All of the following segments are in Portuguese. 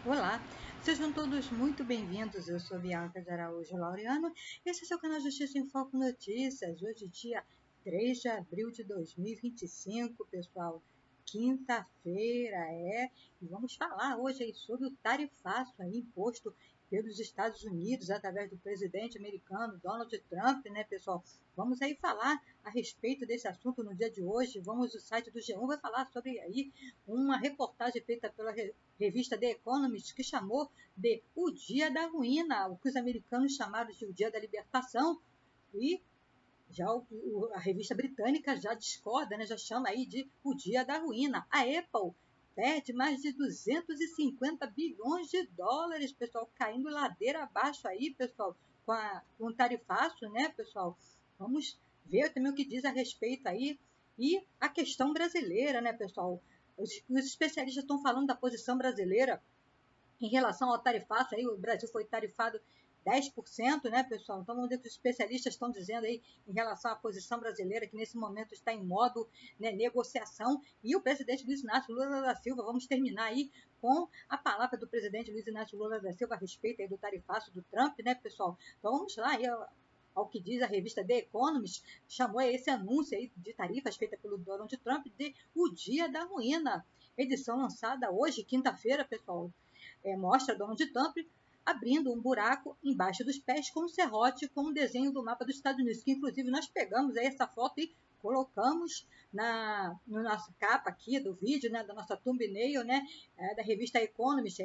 Olá, sejam todos muito bem-vindos. Eu sou Bianca de Araújo Laureano. Esse é seu canal Justiça em Foco Notícias. Hoje, dia 3 de abril de 2025, pessoal. Quinta-feira e vamos falar hoje aí sobre o tarifaço aí imposto pelos Estados Unidos através do presidente americano Donald Trump, né, pessoal? Vamos aí falar a respeito desse assunto no dia de hoje. Vamos, o site do G1 vai falar sobre aí uma reportagem feita pela revista The Economist, que chamou de o Dia da Ruína, o que os americanos chamaram de o Dia da Libertação, e já a revista britânica já discorda, né, já chama aí de o Dia da Ruína. A Apple perde mais de 250 bilhões de dólares, pessoal, caindo ladeira abaixo aí, pessoal, com o tarifaço, né, pessoal? Vamos ver também o que diz a respeito aí. E a questão brasileira, né, pessoal? Os especialistas estão falando da posição brasileira em relação ao tarifaço. Aí o Brasil foi tarifado 10%, né, pessoal? Então, vamos ver o que os especialistas estão dizendo aí em relação à posição brasileira, que nesse momento está em modo, né, negociação. E o presidente Luiz Inácio Lula da Silva, vamos terminar aí com a palavra do presidente Luiz Inácio Lula da Silva a respeito aí do tarifaço do Trump, né, pessoal? Então, vamos lá aí ao que diz a revista The Economist, chamou esse anúncio aí de tarifas feita pelo Donald Trump de o Dia da Ruína. Edição lançada hoje, quinta-feira, pessoal. Mostra Donald Trump abrindo um buraco embaixo dos pés com um serrote com um desenho do mapa dos Estados Unidos, que inclusive nós pegamos aí essa foto e colocamos na nossa capa aqui do vídeo, né, da nossa thumbnail, né, da revista Economist,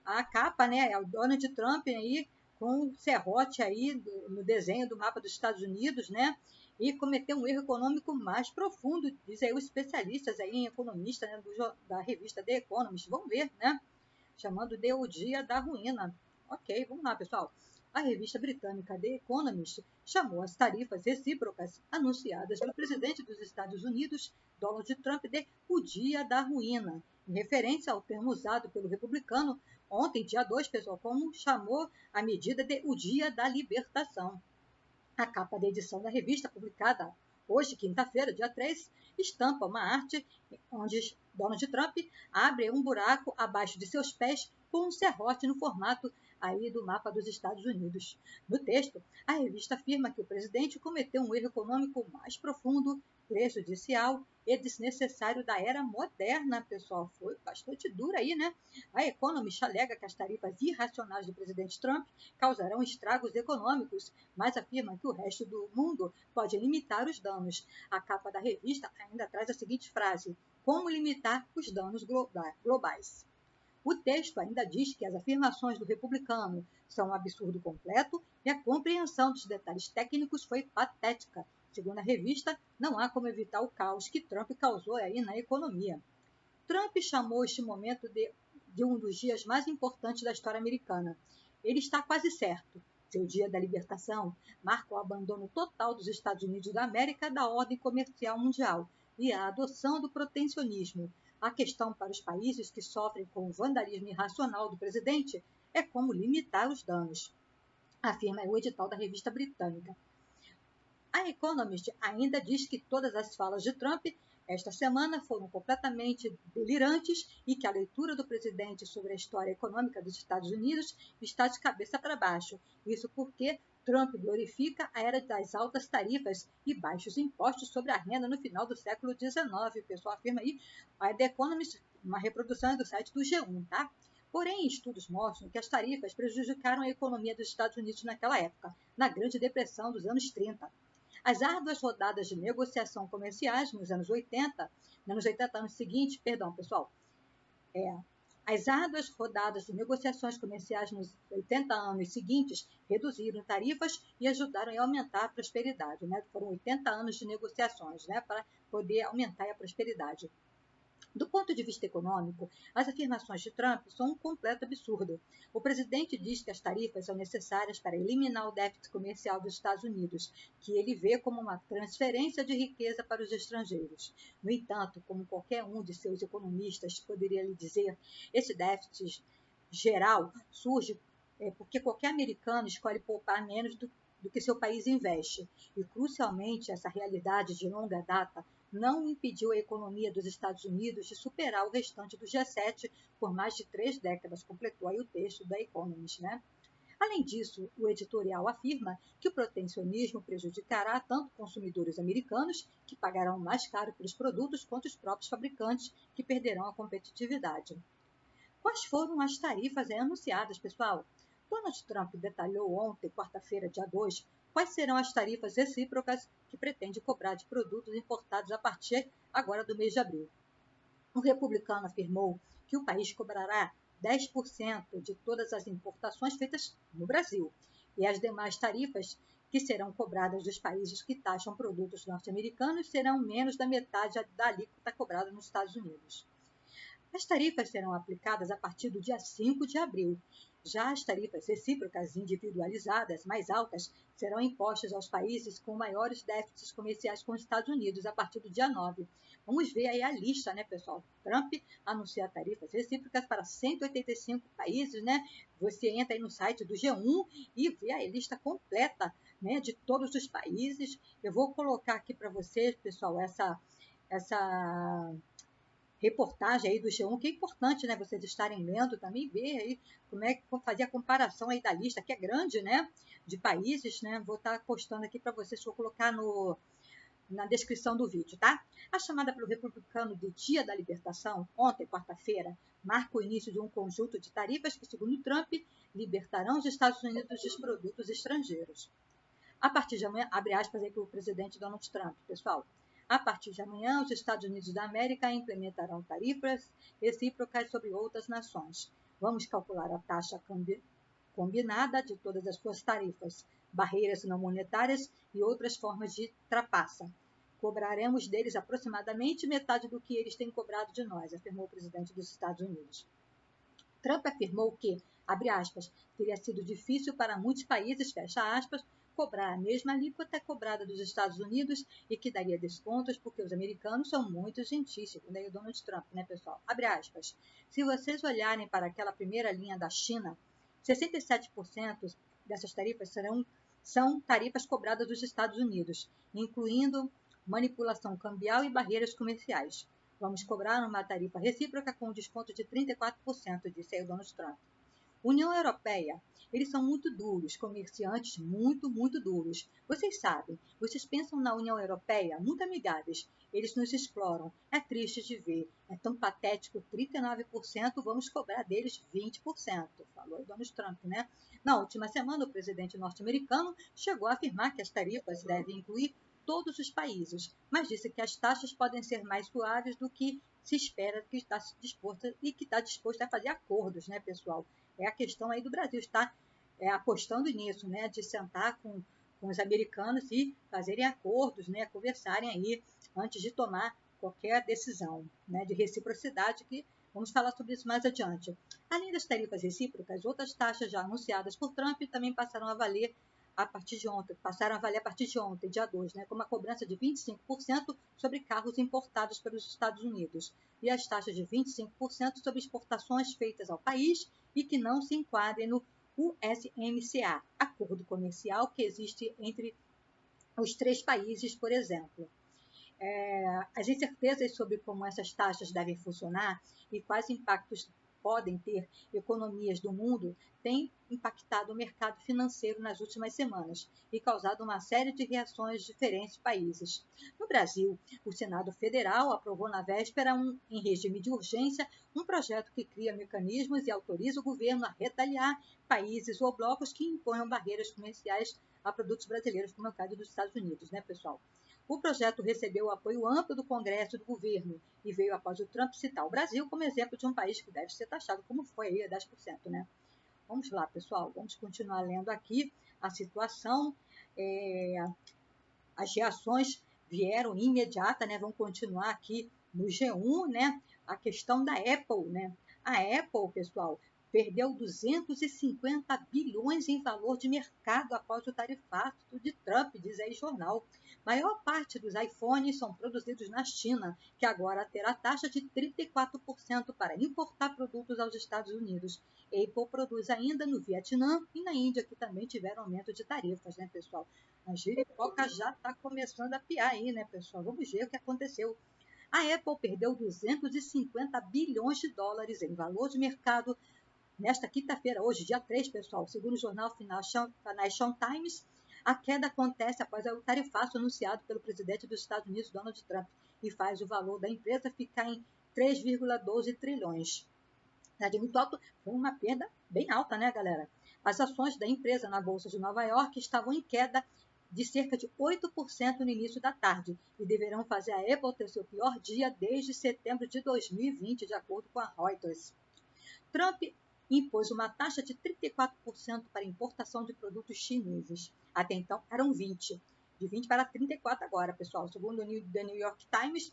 a capa, né, é o Donald Trump aí com o serrote aí no desenho do mapa dos Estados Unidos, né, e cometeu um erro econômico mais profundo, diz aí os especialistas aí em economista, né, da revista The Economist. Vamos ver, né? Chamando de o Dia da Ruína. Ok, vamos lá, pessoal. A revista britânica The Economist chamou as tarifas recíprocas anunciadas pelo presidente dos Estados Unidos, Donald Trump, de o Dia da Ruína, em referência ao termo usado pelo republicano ontem, dia 2, pessoal, como chamou a medida de o Dia da Libertação. A capa da edição da revista, publicada hoje, quinta-feira, dia 3, estampa uma arte onde Donald Trump abre um buraco abaixo de seus pés com um serrote no formato aí do mapa dos Estados Unidos. No texto, a revista afirma que o presidente cometeu um erro econômico mais profundo, prejudicial e desnecessário da era moderna, pessoal. Foi bastante dura aí, né? A Economist alega que as tarifas irracionais do presidente Trump causarão estragos econômicos, mas afirma que o resto do mundo pode limitar os danos. A capa da revista ainda traz a seguinte frase: como limitar os danos globais. O texto ainda diz que as afirmações do republicano são um absurdo completo e a compreensão dos detalhes técnicos foi patética. Segundo a revista, não há como evitar o caos que Trump causou aí na economia. Trump chamou este momento de um dos dias mais importantes da história americana. Ele está quase certo. Seu dia da libertação marca o abandono total dos Estados Unidos da América da ordem comercial mundial e a adoção do protecionismo. A questão para os países que sofrem com o vandalismo irracional do presidente é como limitar os danos, afirma o edital da revista britânica. A Economist ainda diz que todas as falas de Trump esta semana foram completamente delirantes e que a leitura do presidente sobre a história econômica dos Estados Unidos está de cabeça para baixo. Isso porque Trump glorifica a era das altas tarifas e baixos impostos sobre a renda no final do século XIX. O pessoal afirma aí, a The Economist, uma reprodução do site do G1, tá? Porém, estudos mostram que as tarifas prejudicaram a economia dos Estados Unidos naquela época, na Grande Depressão dos anos 30. As árduas rodadas de negociação comerciais nos 80 anos seguintes, pessoal, as árduas rodadas de negociações comerciais nos 80 anos seguintes reduziram tarifas e ajudaram a aumentar a prosperidade, né? Foram 80 anos de negociações, né, para poder aumentar a prosperidade. Do ponto de vista econômico, as afirmações de Trump são um completo absurdo. O presidente diz que as tarifas são necessárias para eliminar o déficit comercial dos Estados Unidos, que ele vê como uma transferência de riqueza para os estrangeiros. No entanto, como qualquer um de seus economistas poderia lhe dizer, esse déficit geral surge porque qualquer americano escolhe poupar menos do que seu país investe. E, crucialmente, essa realidade de longa data não impediu a economia dos Estados Unidos de superar o restante do G7 por mais de 3 décadas, completou aí o texto da Economist, né? Além disso, o editorial afirma que o protecionismo prejudicará tanto consumidores americanos, que pagarão mais caro pelos produtos, quanto os próprios fabricantes, que perderão a competitividade. Quais foram as tarifas anunciadas, pessoal? Donald Trump detalhou ontem, quarta-feira, dia 2, quais serão as tarifas recíprocas que pretende cobrar de produtos importados a partir agora do mês de abril. O republicano afirmou que o país cobrará 10% de todas as importações feitas no Brasil, e as demais tarifas que serão cobradas dos países que taxam produtos norte-americanos serão menos da metade da alíquota cobrada nos Estados Unidos. As tarifas serão aplicadas a partir do dia 5 de abril. Já as tarifas recíprocas individualizadas, mais altas, serão impostas aos países com maiores déficits comerciais com os Estados Unidos a partir do dia 9. Vamos ver aí a lista, né, pessoal? Trump anuncia tarifas recíprocas para 185 países, né? Você entra aí no site do G1 e vê a lista completa, né, de todos os países. Eu vou colocar aqui para vocês, pessoal, essa reportagem aí do G1, que é importante, né, vocês estarem lendo também, ver aí como é que fazer a comparação aí da lista, que é grande, né, de países, né, vou estar postando aqui para vocês, vou colocar na descrição do vídeo, tá? A chamada pelo republicano de Dia da Libertação, ontem, quarta-feira, marca o início de um conjunto de tarifas que, segundo Trump, libertarão os Estados Unidos dos produtos estrangeiros. A partir de amanhã, abre aspas aí para o presidente Donald Trump, pessoal. A partir de amanhã, os Estados Unidos da América implementarão tarifas recíprocas sobre outras nações. Vamos calcular a taxa combinada de todas as suas tarifas, barreiras não monetárias e outras formas de trapaça. Cobraremos deles aproximadamente metade do que eles têm cobrado de nós, afirmou o presidente dos Estados Unidos. Trump afirmou que, abre aspas, teria sido difícil para muitos países, fecha aspas, cobrar a mesma alíquota cobrada dos Estados Unidos e que daria descontos porque os americanos são muito gentis, segundo aí o Donald Trump, né, pessoal? Abre aspas. Se vocês olharem para aquela primeira linha da China, 67% dessas tarifas são tarifas cobradas dos Estados Unidos, incluindo manipulação cambial e barreiras comerciais. Vamos cobrar uma tarifa recíproca com desconto de 34%, disse aí o Donald Trump. União Europeia, eles são muito duros, comerciantes muito, muito duros. Vocês sabem, vocês pensam na União Europeia, muito amigáveis. Eles nos exploram. É triste de ver. É tão patético, 39%, vamos cobrar deles 20%, falou o Donald Trump, né? Na última semana, o presidente norte-americano chegou a afirmar que as tarifas devem incluir todos os países, mas disse que as taxas podem ser mais suaves do que se espera que está disposto a fazer acordos, né, pessoal? É a questão aí do Brasil estar apostando nisso, né, de sentar com os americanos e fazerem acordos, né, conversarem aí antes de tomar qualquer decisão, né, de reciprocidade, que vamos falar sobre isso mais adiante. Além das tarifas recíprocas, outras taxas já anunciadas por Trump também passaram a valer a partir de ontem, dia 2, né, como a cobrança de 25% sobre carros importados pelos Estados Unidos e as taxas de 25% sobre exportações feitas ao país e que não se enquadrem no USMCA, acordo comercial que existe entre os 3 países, por exemplo. As incertezas sobre como essas taxas devem funcionar e quais impactos podem ter economias do mundo têm impactado o mercado financeiro nas últimas semanas e causado uma série de reações de diferentes países. No Brasil, o Senado Federal aprovou na véspera, em regime de urgência, um projeto que cria mecanismos e autoriza o governo a retaliar países ou blocos que imponham barreiras comerciais a produtos brasileiros, como é o caso dos Estados Unidos, né, pessoal? O projeto recebeu o apoio amplo do Congresso e do governo e veio após o Trump citar o Brasil como exemplo de um país que deve ser taxado, como foi aí, a 10%, né? Vamos lá, pessoal, vamos continuar lendo aqui a situação. As reações vieram imediata, né? Vamos continuar aqui no G1, né? A questão da Apple, né? A Apple, pessoal, perdeu 250 bilhões em valor de mercado após o tarifaço de Trump, diz aí jornal. Maior parte dos iPhones são produzidos na China, que agora terá taxa de 34% para importar produtos aos Estados Unidos. Apple produz ainda no Vietnã e na Índia, que também tiveram aumento de tarifas, né, pessoal? A giripoca já está começando a piar aí, né, pessoal? Vamos ver o que aconteceu. A Apple perdeu 250 bilhões de dólares em valor de mercado nesta quinta-feira, hoje, dia 3, pessoal. Segundo o jornal Financial Times, a queda acontece após o tarifaço anunciado pelo presidente dos Estados Unidos, Donald Trump, e faz o valor da empresa ficar em 3,12 trilhões. De muito alto, foi uma perda bem alta, né, galera? As ações da empresa na Bolsa de Nova York estavam em queda de cerca de 8% no início da tarde e deverão fazer a Apple ter seu pior dia desde setembro de 2020, de acordo com a Reuters. Trump impôs uma taxa de 34% para importação de produtos chineses. Até então eram 20%. De 20% para 34% agora, pessoal. Segundo o The New York Times,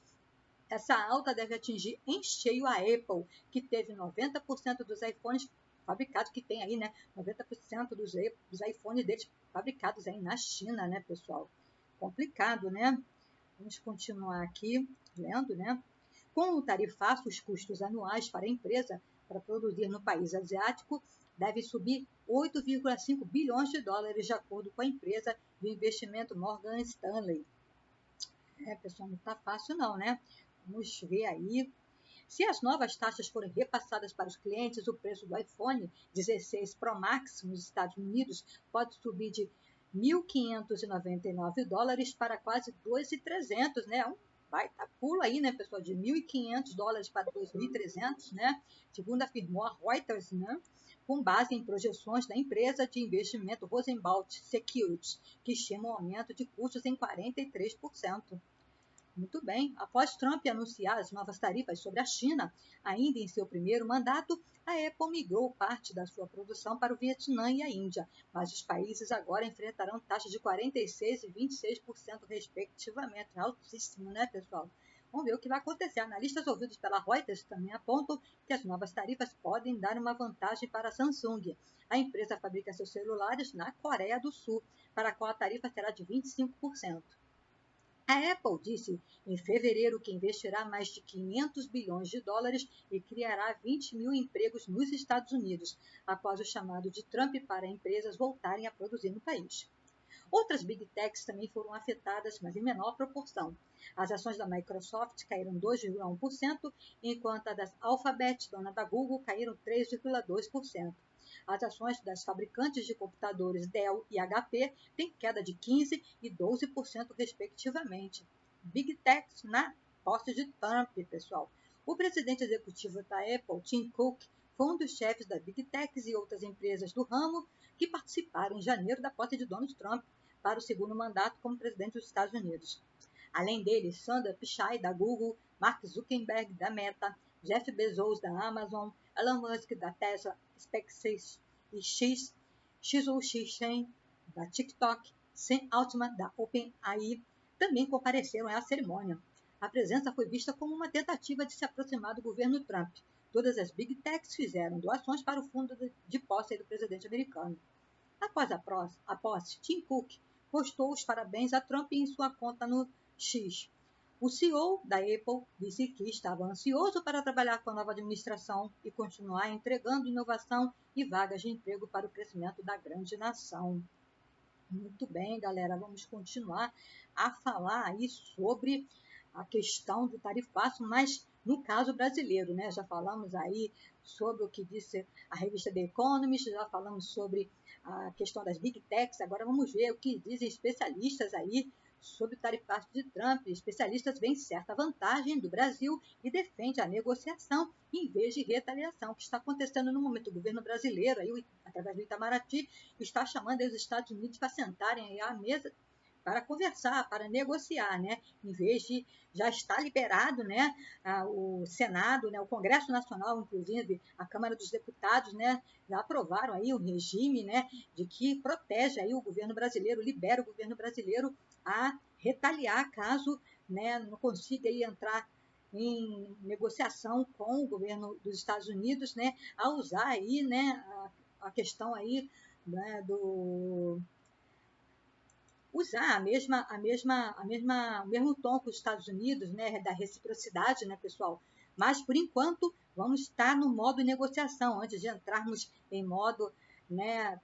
essa alta deve atingir em cheio a Apple, que teve 90% dos iPhones fabricados, que tem aí, né? 90% dos iPhones deles fabricados aí na China, né, pessoal? Complicado, né? Vamos continuar aqui lendo, né? Com o tarifaço, os custos anuais para a empresa para produzir no país asiático devem subir 8,5 bilhões de dólares, de acordo com a empresa de investimento Morgan Stanley. Pessoal, não está fácil não, né? Vamos ver aí. Se as novas taxas forem repassadas para os clientes, o preço do iPhone 16 Pro Max nos Estados Unidos pode subir de 1.599 dólares para quase 2.300, né? Um baita pulo aí, né, pessoal? De 1.500 dólares para 2.300, né? Segundo afirmou a Reuters, né? Com base em projeções da empresa de investimento Rosenblatt Securities, que estima um aumento de custos em 43%. Muito bem. Após Trump anunciar as novas tarifas sobre a China, ainda em seu primeiro mandato, a Apple migrou parte da sua produção para o Vietnã e a Índia, mas os países agora enfrentarão taxas de 46% e 26%, respectivamente. Altíssimo, né, pessoal? Vamos ver o que vai acontecer. Analistas ouvidos pela Reuters também apontam que as novas tarifas podem dar uma vantagem para a Samsung. A empresa fabrica seus celulares na Coreia do Sul, para a qual a tarifa será de 25%. A Apple disse em fevereiro que investirá mais de 500 bilhões de dólares e criará 20 mil empregos nos Estados Unidos, após o chamado de Trump para empresas voltarem a produzir no país. Outras Big Techs também foram afetadas, mas em menor proporção. As ações da Microsoft caíram 2,1%, enquanto as da Alphabet, dona da Google, caíram 3,2%. As ações das fabricantes de computadores Dell e HP têm queda de 15% e 12%, respectivamente. Big Techs na posse de Trump, pessoal. O presidente executivo da Apple, Tim Cook, foi um dos chefes da Big Techs e outras empresas do ramo que participaram em janeiro da posse de Donald Trump para o segundo mandato como presidente dos Estados Unidos. Além dele, Sundar Pichai, da Google, Mark Zuckerberg, da Meta, Jeff Bezos, da Amazon, Elon Musk, da Tesla, SpaceX e Shizhou Shen, da TikTok, Sam Altman, da OpenAI, também compareceram à cerimônia. A presença foi vista como uma tentativa de se aproximar do governo Trump. Todas as Big Techs fizeram doações para o fundo de posse do presidente americano. Após a posse, Tim Cook postou os parabéns a Trump em sua conta no X. O CEO da Apple disse que estava ansioso para trabalhar com a nova administração e continuar entregando inovação e vagas de emprego para o crescimento da grande nação. Muito bem, galera, vamos continuar a falar aí sobre a questão do tarifaço, mas no caso brasileiro, né? Já falamos aí sobre o que disse a revista The Economist, já falamos sobre a questão das Big Techs, agora vamos ver o que dizem especialistas aí sobre o tarifaço de Trump. Especialistas veem certa vantagem do Brasil e defende a negociação em vez de retaliação, que está acontecendo no momento. O governo brasileiro, aí, através do Itamaraty, está chamando os Estados Unidos para sentarem aí à mesa para conversar, para negociar, né? Em vez de já estar liberado, né? O Senado, né? O Congresso Nacional, inclusive a Câmara dos Deputados, né? Já aprovaram aí um regime, né? De que protege aí o governo brasileiro, libera o governo brasileiro a retaliar caso, né? Não consiga aí entrar em negociação com o governo dos Estados Unidos, né, a usar aí, né, a questão aí, né, usar o mesmo tom que os Estados Unidos, né, da reciprocidade, né, pessoal? Mas, por enquanto, vamos estar no modo negociação, antes de entrarmos em modo, né,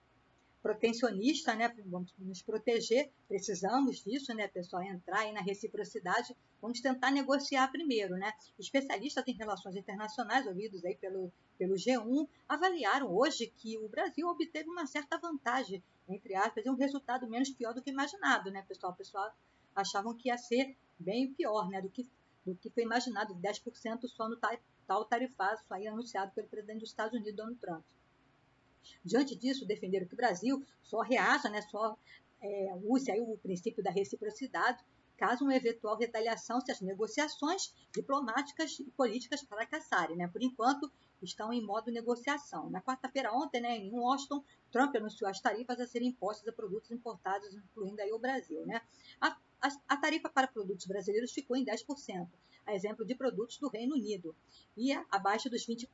protecionista, né? Vamos nos proteger, precisamos disso, né, pessoal? Entrar aí na reciprocidade, vamos tentar negociar primeiro, né? Especialistas em relações internacionais, ouvidos aí pelo G1, avaliaram hoje que o Brasil obteve uma certa vantagem, entre aspas, e um resultado menos pior do que imaginado, né, pessoal? O pessoal achavam que ia ser bem pior, né, do que foi imaginado, 10% só no tal tarifaço aí anunciado pelo presidente dos Estados Unidos, Donald Trump. Diante disso, defenderam que o Brasil só reaja, né, só use aí o princípio da reciprocidade, caso uma eventual retaliação se as negociações diplomáticas e políticas fracassarem. Né? Por enquanto, estão em modo negociação. Na quarta-feira ontem, né, em Washington, Trump anunciou as tarifas a serem impostas a produtos importados, incluindo aí o Brasil. Né? A tarifa para produtos brasileiros ficou em 10%, a exemplo de produtos do Reino Unido, e abaixo dos 20%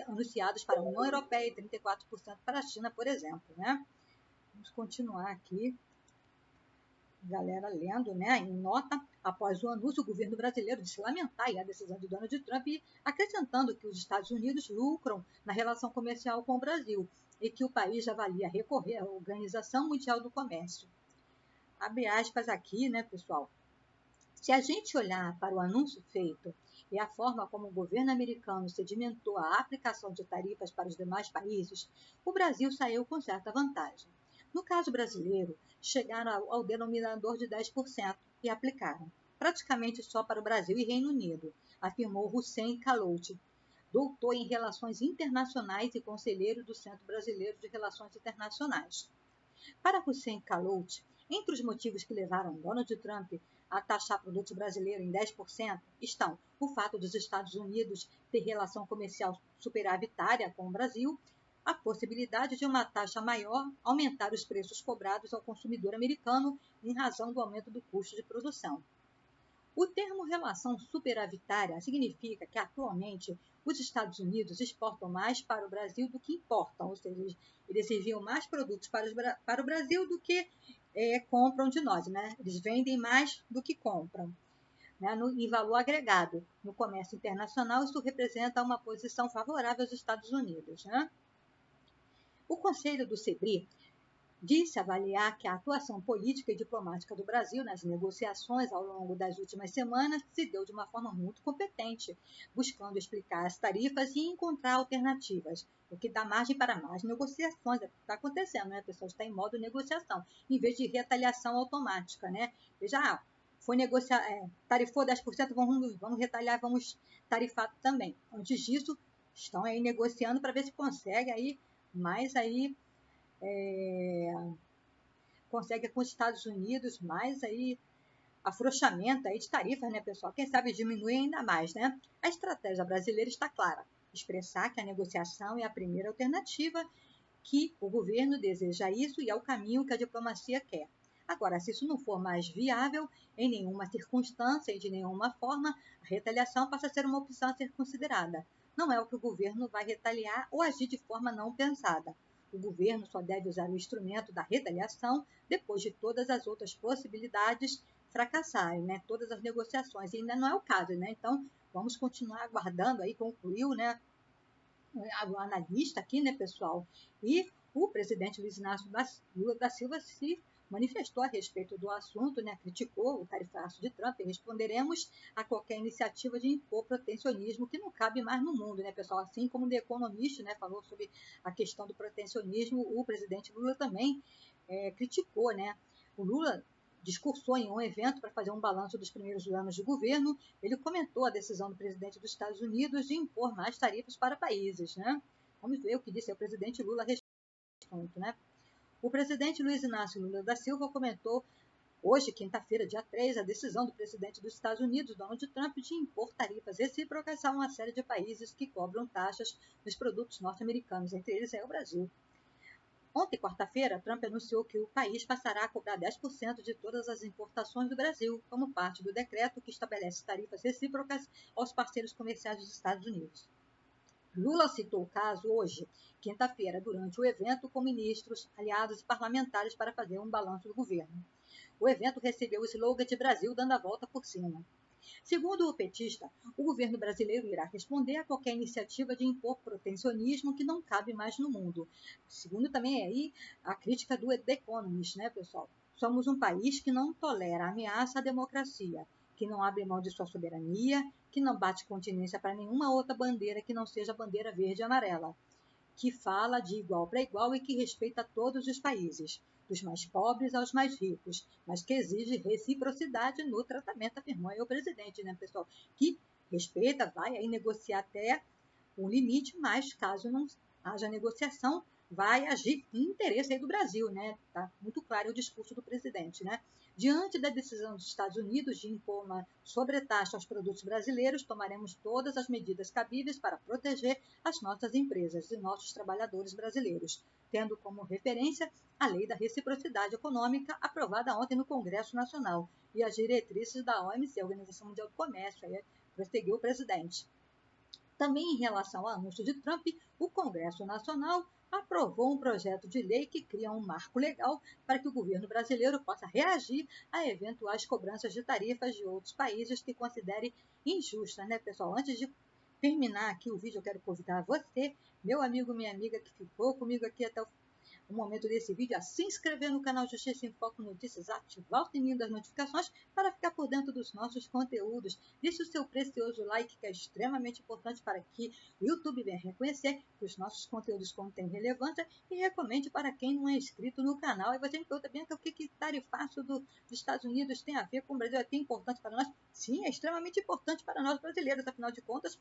anunciados para a União Europeia e 34% para a China, por exemplo. Né? Vamos continuar aqui, galera lendo, né? Em nota, após o anúncio, o governo brasileiro disse lamentar a decisão de Donald Trump, acrescentando que os Estados Unidos lucram na relação comercial com o Brasil e que o país avalia recorrer à Organização Mundial do Comércio. Abre aspas aqui, né, pessoal? Se a gente olhar para o anúncio feito e a forma como o governo americano sedimentou a aplicação de tarifas para os demais países, o Brasil saiu com certa vantagem. No caso brasileiro, chegaram ao denominador de 10% e aplicaram, praticamente só para o Brasil e Reino Unido, afirmou Hussein Kalout, doutor em Relações Internacionais e conselheiro do Centro Brasileiro de Relações Internacionais. Para Hussein Kalout, entre os motivos que levaram Donald Trump a taxar produtos brasileiros em 10% estão o fato dos Estados Unidos ter relação comercial superavitária com o Brasil, a possibilidade de uma taxa maior aumentar os preços cobrados ao consumidor americano em razão do aumento do custo de produção. O termo relação superavitária significa que, atualmente, os Estados Unidos exportam mais para o Brasil do que importam, ou seja, eles enviam mais produtos para o Brasil do que compram de nós, né? Eles vendem mais do que compram. Né? Em valor agregado, no comércio internacional, isso representa uma posição favorável aos Estados Unidos. Né? O Conselho do CEBRI disse avaliar que a atuação política e diplomática do Brasil nas negociações ao longo das últimas semanas se deu de uma forma muito competente, buscando explicar as tarifas e encontrar alternativas, o que dá margem para mais negociações. É o que está acontecendo, né? A pessoa está em modo negociação, em vez de retaliação automática. Né? Veja, foi negociar, tarifou 10%, vamos retalhar, vamos tarifar também. Antes disso, estão aí negociando para ver se consegue aí mais aí consegue com os Estados Unidos mais aí afrouxamento aí de tarifas, né, pessoal? Quem sabe diminui ainda mais, né? A estratégia brasileira está clara: expressar que a negociação é a primeira alternativa, que o governo deseja isso e é o caminho que a diplomacia quer. Agora, se isso não for mais viável, em nenhuma circunstância e de nenhuma forma, a retaliação passa a ser uma opção a ser considerada. Não é o que o governo vai retaliar ou agir de forma não pensada. O governo só deve usar o instrumento da retaliação depois de todas as outras possibilidades fracassarem, né? Todas as negociações. E ainda não é o caso, né? Então, vamos continuar aguardando aí, concluiu, né? O analista aqui, né, pessoal? E o presidente Luiz Inácio Lula da Silva se manifestou a respeito do assunto, né, criticou o tarifaço de Trump e responderemos a qualquer iniciativa de impor protecionismo que não cabe mais no mundo, né, pessoal? Assim como o The Economist, né, falou sobre a questão do protecionismo, o presidente Lula também criticou, né? O Lula discursou em um evento para fazer um balanço dos primeiros anos de governo. Ele comentou a decisão do presidente dos Estados Unidos de impor mais tarifas para países. Né? Vamos ver o que disse o presidente Lula a respeito. Né? O presidente Luiz Inácio Lula da Silva comentou hoje, quinta-feira, dia 3, a decisão do presidente dos Estados Unidos, Donald Trump, de impor tarifas recíprocas a uma série de países que cobram taxas nos produtos norte-americanos, entre eles é o Brasil. Ontem, quarta-feira, Trump anunciou que o país passará a cobrar 10% de todas as importações do Brasil, como parte do decreto que estabelece tarifas recíprocas aos parceiros comerciais dos Estados Unidos. Lula citou o caso hoje, quinta-feira, durante o evento com ministros, aliados e parlamentares para fazer um balanço do governo. O evento recebeu o slogan de Brasil dando a volta por cima. Segundo o petista, o governo brasileiro irá responder a qualquer iniciativa de impor protecionismo que não cabe mais no mundo. Segundo também aí a crítica do The Economist, né, pessoal? Somos um país que não tolera ameaça à democracia, que não abre mão de sua soberania, que não bate continência para nenhuma outra bandeira que não seja a bandeira verde e amarela, que fala de igual para igual e que respeita todos os países, dos mais pobres aos mais ricos, mas que exige reciprocidade no tratamento, afirmou aí o presidente, né, pessoal? Que respeita, vai aí negociar até o limite, mas caso não haja negociação, vai agir em interesse aí do Brasil, né? Tá muito claro o discurso do presidente, né? Diante da decisão dos Estados Unidos de impor uma sobretaxa aos produtos brasileiros, tomaremos todas as medidas cabíveis para proteger as nossas empresas e nossos trabalhadores brasileiros, tendo como referência a Lei da Reciprocidade Econômica, aprovada ontem no Congresso Nacional, e as diretrizes da OMC, a Organização Mundial do Comércio, aí prosseguiu o presidente. Também em relação ao anúncio de Trump, o Congresso Nacional aprovou um projeto de lei que cria um marco legal para que o governo brasileiro possa reagir a eventuais cobranças de tarifas de outros países que considere injustas, né, pessoal? Antes de terminar aqui o vídeo, eu quero convidar você, meu amigo, minha amiga, que ficou comigo aqui até o momento desse vídeo, a se inscrever no canal Justiça em Foco Notícias, ativar o sininho das notificações para ficar por dentro dos nossos conteúdos. Deixe o seu precioso like, que é extremamente importante para que o YouTube venha reconhecer que os nossos conteúdos contêm relevância, e recomende para quem não é inscrito no canal. E você me pergunta, Bianca, o que tarifaço dos Estados Unidos tem a ver com o Brasil? É tão importante para nós? Sim, é extremamente importante para nós brasileiros, afinal de contas,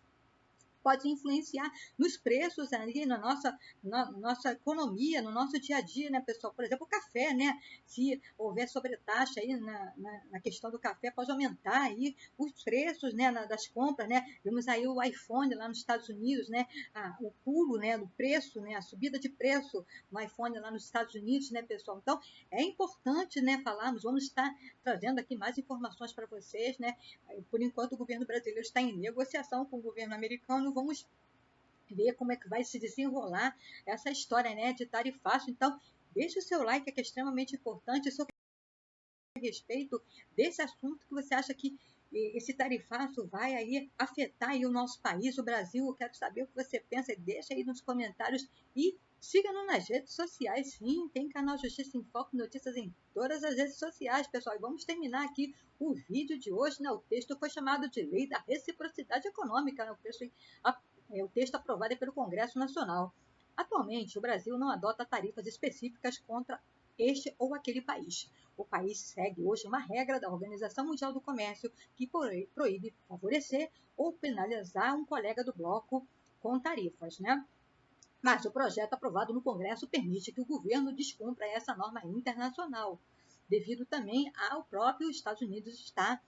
pode influenciar nos preços ali na nossa economia, no nosso dia a dia, né, pessoal? Por exemplo, o café, né? Se houver sobretaxa aí na questão do café, pode aumentar aí os preços, né, das compras, né? Vemos aí o iPhone lá nos Estados Unidos, né? O pulo, né, do preço, né? A subida de preço no iPhone lá nos Estados Unidos, né, pessoal? Então, é importante, né, falarmos, vamos estar trazendo aqui mais informações para vocês, né? Por enquanto, o governo brasileiro está em negociação com o governo americano. Vamos ver como é que vai se desenrolar essa história, né, de tarifaço. Então, deixe o seu like, que é extremamente importante, sobre a respeito desse assunto que você acha que esse tarifaço vai aí afetar aí o nosso país, o Brasil. Eu quero saber o que você pensa, deixa aí nos comentários e siga-nos nas redes sociais. Sim, tem canal Justiça em Foco, notícias em todas as redes sociais, pessoal. E vamos terminar aqui o vídeo de hoje, né? O texto foi chamado de Lei da Reciprocidade Econômica, né? O texto aprovado pelo Congresso Nacional. Atualmente, o Brasil não adota tarifas específicas contra este ou aquele país. O país segue hoje uma regra da Organização Mundial do Comércio que proíbe favorecer ou penalizar um colega do bloco com tarifas, né? Mas o projeto aprovado no Congresso permite que o governo descumpra essa norma internacional, devido também ao próprio Estados Unidos está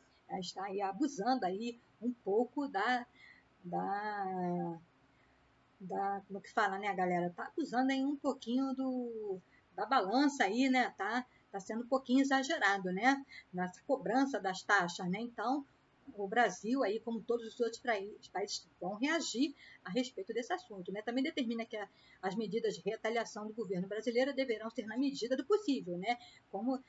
aí abusando aí um pouco da como que fala, né, galera? Tá abusando aí um pouquinho da balança aí, né? Tá sendo um pouquinho exagerado, né? Nessa cobrança das taxas, né? Então, o Brasil aí, como todos os outros países, vão reagir a respeito desse assunto, né? Também determina que as medidas de retaliação do governo brasileiro deverão ser na medida do possível, né? Como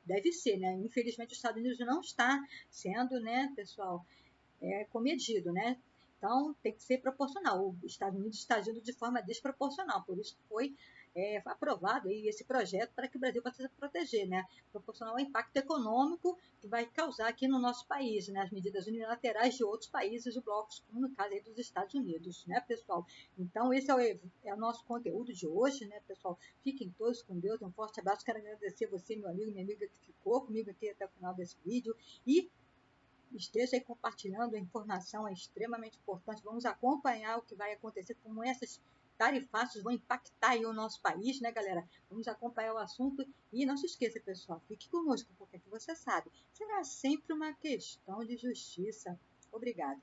deve ser, né? Infelizmente, os Estados Unidos não está sendo, né, pessoal, comedido, né? Então, tem que ser proporcional. Os Estados Unidos está agindo de forma desproporcional, por isso foi aprovado aí esse projeto para que o Brasil possa se proteger, né? Proporcional ao impacto econômico que vai causar aqui no nosso país, né? As medidas unilaterais de outros países e blocos, como no caso aí dos Estados Unidos, né, pessoal? Então, esse é o nosso conteúdo de hoje, né, pessoal? Fiquem todos com Deus, um forte abraço. Quero agradecer você, meu amigo, minha amiga, que ficou comigo aqui até o final desse vídeo, e esteja aí compartilhando a informação, é extremamente importante. Vamos acompanhar o que vai acontecer, como essas tarifaços vão impactar aí o nosso país, né, galera? Vamos acompanhar o assunto e não se esqueça, pessoal, fique conosco, porque aqui você sabe, será sempre uma questão de justiça. Obrigada.